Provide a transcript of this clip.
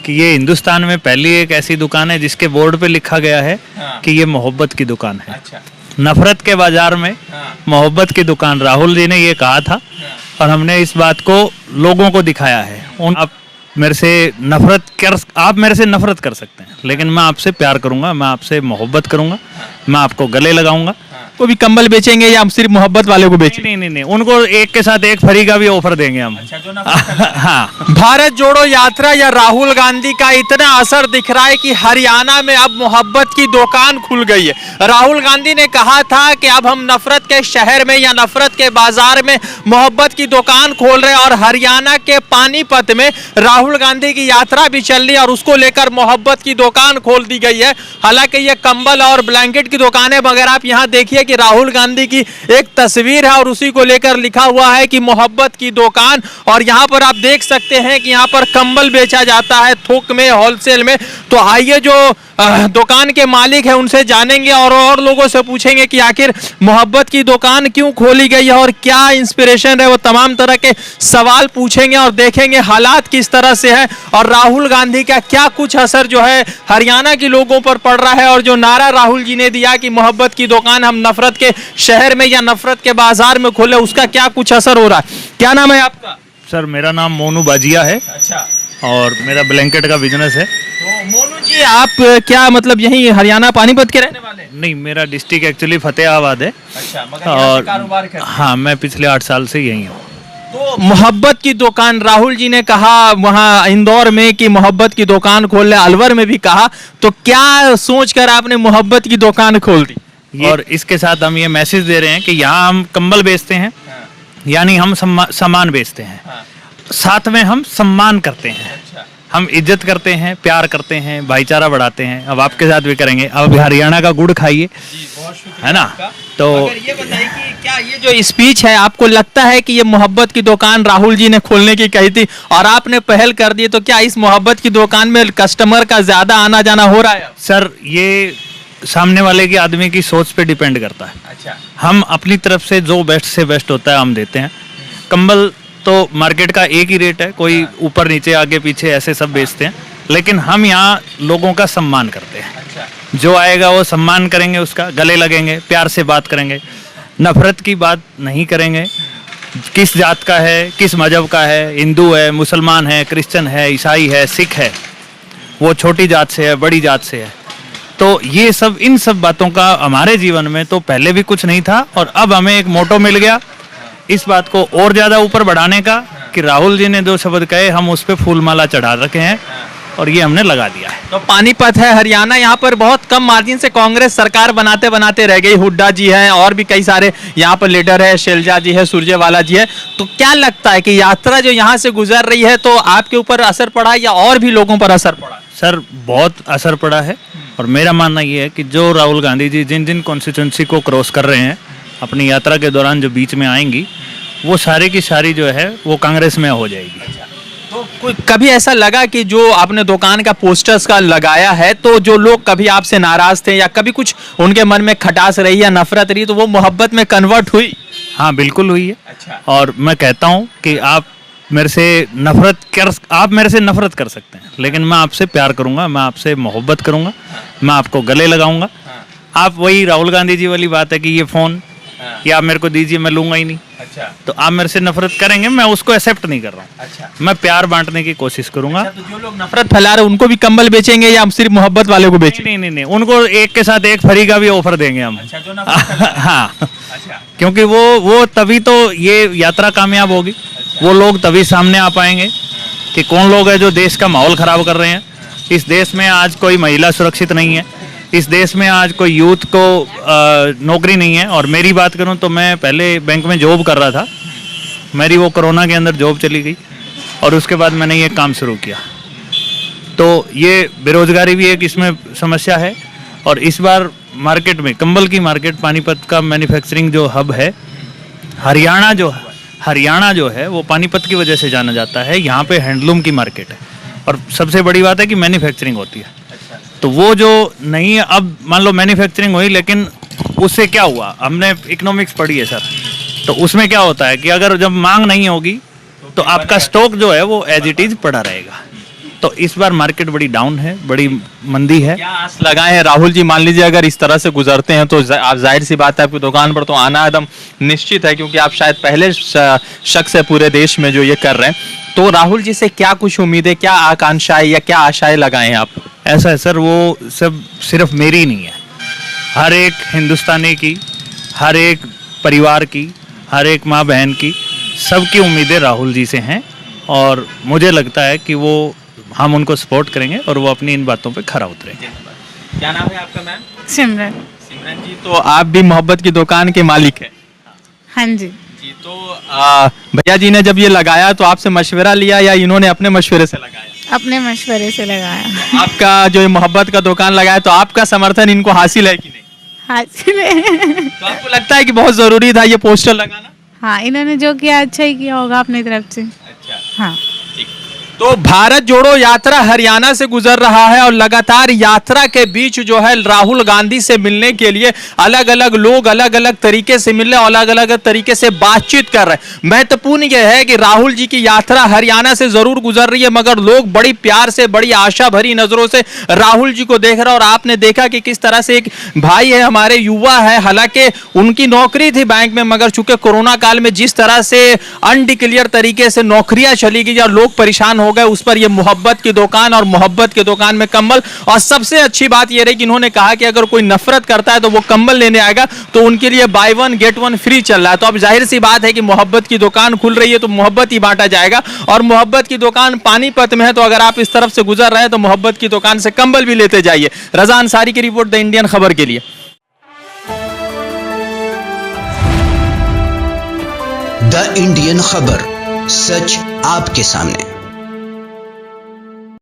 कि ये हिंदुस्तान में पहली एक ऐसी दुकान है जिसके बोर्ड पे लिखा गया है कि ये मोहब्बत की दुकान है। नफरत के बाजार में मोहब्बत की दुकान, राहुल जी ने ये कहा था और हमने इस बात को लोगों को दिखाया है। आप मेरे से नफरत कर सकते हैं, लेकिन मैं आपसे प्यार करूंगा, मैं आपसे मोहब्बत करूंगा, मैं आपको गले लगाऊंगा। को भी कंबल बेचेंगे या हम सिर्फ मोहब्बत वाले को बेचेंगे? नहीं, उनको एक के साथ एक फ्री का भी ऑफर देंगे हम। हाँ। भारत जोड़ो यात्रा या राहुल गांधी का इतना असर दिख रहा है कि हरियाणा में अब मोहब्बत की दुकान खुल गई है। राहुल गांधी ने कहा था कि अब हम नफरत के शहर में या नफरत के बाजार में मोहब्बत की दुकान खोल रहे हैं, और हरियाणा के पानीपत में राहुल गांधी की यात्रा भी चल रही है और उसको लेकर मोहब्बत की दुकान खोल दी गई है। हालांकि ये कंबल और ब्लैंकेट की दुकान है, मगर आप यहाँ देखिए कि राहुल गांधी की एक तस्वीर है और उसी को लेकर लिखा हुआ है कि मोहब्बत की दुकान। और यहाँ पर आप देख सकते हैं कि यहाँ पर कंबल बेचा जाता है थोक में, होलसेल में। तो आइए जो दुकान के मालिक है उनसे जानेंगे और लोगों से पूछेंगे कि आखिर मोहब्बत की दुकान क्यों खोली गई है और क्या इंस्पिरेशन है। वो तमाम तरह के सवाल पूछेंगे और देखेंगे हालात किस तरह से है और राहुल गांधी का क्या कुछ असर जो है हरियाणा के लोगों पर पड़ रहा है। और जो नारा राहुल जी ने दिया कि मोहब्बत की दुकान हम नफरत के शहर में या नफरत के बाजार में खोले, उसका क्या कुछ असर हो रहा है। क्या नाम है आपका? सर मेरा नाम मोनू बाजिया है। अच्छा। और मेरा ब्लैंकेट का बिजनेस है। तो मोनू जी आप क्या मतलब यहीं हरियाणा पानीपत के रहने वाले? नहीं, मेरा डिस्ट्रिक्ट एक्चुअली फतेहाबाद है। अच्छा, मगर यहाँ से कारोबार करते हैं? हाँ, मैं पिछले 8 साल से यहीं हूँ। तो मोहब्बत की दुकान राहुल जी ने कहा वहाँ इंदौर में कि मोहब्बत की दुकान खोल ले, अलवर में भी कहा, तो क्या सोचकर आपने मोहब्बत की दुकान खोल दी? और इसके साथ हम ये मैसेज दे रहे हैं कि यहाँ हम कंबल बेचते हैं, यानी हम सामान बेचते हैं, साथ में हम सम्मान करते हैं। हम इज्जत करते हैं, प्यार करते हैं, भाईचारा बढ़ाते हैं। अब आपके साथ भी करेंगे। अब हरियाणा का गुड़ खाइए, है ना। तो ये बताइए कि क्या ये जो स्पीच है आपको लगता है कि ये मोहब्बत की दुकान राहुल जी ने खोलने की कही थी और आपने पहल कर दी, तो क्या इस मोहब्बत की दुकान में कस्टमर का ज्यादा आना जाना हो रहा है? सर ये सामने वाले के आदमी की सोच पे डिपेंड करता है। अच्छा। हम अपनी तरफ से जो बेस्ट से बेस्ट होता है हम देते हैं। कंबल तो मार्केट का एक ही रेट है, कोई ऊपर नीचे आगे पीछे ऐसे सब बेचते हैं, लेकिन हम यहाँ लोगों का सम्मान करते हैं। अच्छा। जो आएगा वो सम्मान करेंगे, उसका गले लगेंगे, प्यार से बात करेंगे, नफरत की बात नहीं करेंगे। किस जात का है, किस मजहब का है, हिंदू है, मुसलमान है, क्रिश्चियन है, ईसाई है, सिख है, वो छोटी जात से है, बड़ी जात से है। तो ये सब, इन सब बातों का हमारे जीवन में तो पहले भी कुछ नहीं था और अब हमें एक मोटो मिल गया इस बात को और ज्यादा ऊपर बढ़ाने का कि राहुल जी ने जो शब्द कहे हम उस पर फूलमाला चढ़ा रखे हैं और ये हमने लगा दिया है। तो पानीपत है हरियाणा, यहाँ पर बहुत कम मार्जिन से कांग्रेस सरकार बनाते बनाते रह गई। हुड्डा जी हैं और भी कई सारे यहाँ पर लीडर है, शैलजा जी है, सुरजेवाला जी है। तो क्या लगता है कि यात्रा जो यहाँ से गुजर रही है तो आपके ऊपर असर पड़ा या और भी लोगों पर असर पड़ा? सर बहुत असर पड़ा है और मेरा मानना ये है कि जो राहुल गांधी जी जिन जिन कॉन्स्टिट्यूंसी को क्रॉस कर रहे हैं अपनी यात्रा के दौरान, जो बीच में आएंगी, वो सारी की सारी जो है वो कांग्रेस में हो जाएगी। तो कोई कभी ऐसा लगा कि जो आपने दुकान का पोस्टर्स का लगाया है तो जो लोग कभी आपसे नाराज थे या कभी कुछ उनके मन में खटास रही या नफरत रही, तो वो मोहब्बत में कन्वर्ट हुई? हाँ बिल्कुल हुई है। अच्छा। और मैं कहता हूँ कि आप मेरे से नफरत कर सकते हैं, लेकिन मैं आपसे प्यार करूंगा, मैं आपसे मोहब्बत करूंगा, मैं आपको गले लगाऊंगा। आप वही राहुल गांधी जी वाली बात है कि ये फोन या आप मेरे को दीजिए, मैं लूंगा ही नहीं। अच्छा। तो आप मेरे से नफरत करेंगे, मैं उसको एक्सेप्ट नहीं कर रहा हूँ। अच्छा। मैं प्यार बांटने की कोशिश करूंगा। अच्छा, तो जो लोग नफरत फैला रहे हैं उनको भी कंबल बेचेंगे या हम सिर्फ मोहब्बत वाले को बेचेंगे? नहीं, उनको एक के साथ एक फ्री का भी ऑफर देंगे हम। अच्छा, जो नफरत फैला रहे हैं। हाँ। अच्छा। क्योंकि वो तभी तो ये यात्रा कामयाब होगी। वो लोग तभी सामने आ पाएंगे कि कौन लोग है जो देश का माहौल खराब कर रहे हैं। इस देश में आज कोई महिला सुरक्षित नहीं है, इस देश में आज कोई यूथ को नौकरी नहीं है। और मेरी बात करूं तो मैं पहले बैंक में जॉब कर रहा था, मेरी वो कोरोना के अंदर जॉब चली गई और उसके बाद मैंने ये काम शुरू किया। तो ये बेरोजगारी भी एक इसमें समस्या है। और इस बार मार्केट में कंबल की मार्केट, पानीपत का मैन्युफैक्चरिंग जो हब है, हरियाणा जो है वो पानीपत की वजह से जाना जाता है। यहाँ पे हैंडलूम की मार्केट है और सबसे बड़ी बात है कि मैन्युफैक्चरिंग होती है। तो वो जो नहीं है, अब मान लो मैन्युफैक्चरिंग हुई, लेकिन उससे क्या हुआ, हमने इकोनॉमिक्स पढ़ी है सर, तो उसमें क्या होता है कि अगर जब मांग नहीं होगी तो आपका स्टॉक जो है वो एज इट इज पड़ा रहेगा। तो इस बार मार्केट बड़ी डाउन है, बड़ी मंदी है। क्या आस लगाए हैं राहुल जी? मान लीजिए अगर इस तरह से गुजरते हैं तो आप जाहिर सी बात है आपकी दुकान पर तो आना एकदम निश्चित है, क्योंकि आप शायद पहले शख्स है पूरे देश में जो ये कर रहे हैं। तो राहुल जी से क्या कुछ उम्मीदें, क्या आकांक्षाएं या क्या आशाएं लगाए हैं आप? ऐसा है सर, वो सब सिर्फ मेरी नहीं है, हर एक हिंदुस्तानी की, हर एक परिवार की, हर एक माँ बहन की, सबकी उम्मीदें राहुल जी से हैं। और मुझे लगता है कि वो, हम उनको सपोर्ट करेंगे और वो अपनी इन बातों पे खरा उतरेंगे। क्या नाम है आपका मैम? सिमरन। सिमरन जी, तो आप भी मोहब्बत की दुकान के मालिक हैं? हाँ जी। जी, तो भैया जी ने जब ये लगाया तो आपसे मशवरा लिया या इन्होंने अपने मशवरे से लगाया? अपने मशवरे से लगाया। आपका जो ये मोहब्बत का दुकान लगाया तो आपका समर्थन इनको हासिल है कि नहीं? हासिल है। तो आपको लगता है कि बहुत जरूरी था ये पोस्टर लगाना? हाँ, इन्होंने जो किया अच्छा ही किया होगा अपनी तरफ से। अच्छा, हाँ। तो भारत जोड़ो यात्रा हरियाणा से गुजर रहा है और लगातार यात्रा के बीच जो है राहुल गांधी से मिलने के लिए अलग अलग लोग अलग अलग तरीके से मिल रहे हैं, अलग अलग तरीके से बातचीत कर रहे हैं। महत्वपूर्ण यह है कि राहुल जी की यात्रा हरियाणा से जरूर गुजर रही है, मगर लोग बड़ी प्यार से, बड़ी आशा भरी नजरों से राहुल जी को देख रहे हैं। और आपने देखा कि किस तरह से एक भाई है, हमारे युवा है, हालांकि उनकी नौकरी थी बैंक में, मगर चूंकि कोरोना काल में जिस तरह से अनडिक्लेयर तरीके से नौकरियां चली गई और लोग परेशान हो गए, उस पर ये मोहब्बत की दुकान और मोहब्बत की दुकान में कंबल। और सबसे अच्छी बात ये रही कि इन्होंने कहा कि अगर कोई नफरत करता है तो वो कंबल लेने आएगा, तो उनके लिए by one get one free चल रहा है। तो अब जाहिर सी बात है कि मोहब्बत की दुकान खुल रही है तो मोहब्बत ही बांटा जाएगा। और मोहब्बत की दुकान पानीपत में है, तो अगर आप इस तरफ से गुजर रहे हैं तो मोहब्बत की दुकान से कंबल भी लेते जाइए। रजा अंसारी की रिपोर्ट, द इंडियन खबर के लिए। द इंडियन खबर, सच आपके सामने।